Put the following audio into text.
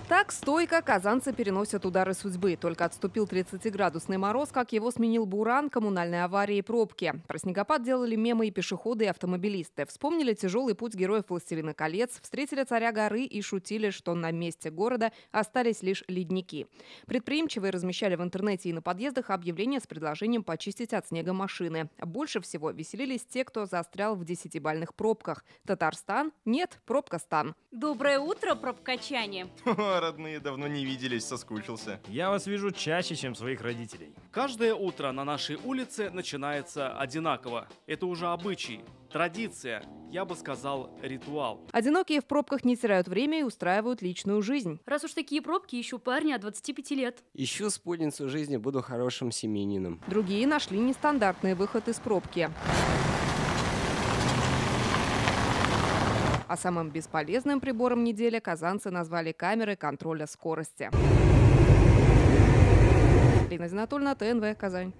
Так стойко казанцы переносят удары судьбы. Только отступил 30-градусный мороз, как его сменил буран, коммунальные аварии и пробки. Про снегопад делали мемы и пешеходы, и автомобилисты. Вспомнили тяжелый путь героев «Властелина колец», встретили царя горы и шутили, что на месте города остались лишь ледники. Предприимчивые размещали в интернете и на подъездах объявления с предложением почистить от снега машины. Больше всего веселились те, кто застрял в 10-бальных пробках. Татарстан? Нет, пробка-стан. Доброе утро, пробкачане! Родные давно не виделись, соскучился. Я вас вижу чаще, чем своих родителей. Каждое утро на нашей улице начинается одинаково. Это уже обычай, традиция, я бы сказал, ритуал. Одинокие в пробках не теряют время и устраивают личную жизнь. Раз уж такие пробки, ищу парня от 25 лет. Ищу спутницу жизни, буду хорошим семьянином. Другие нашли нестандартный выход из пробки. А самым бесполезным прибором недели казанцы назвали камеры контроля скорости. Лина Зинатульна, ТНВ, Казань.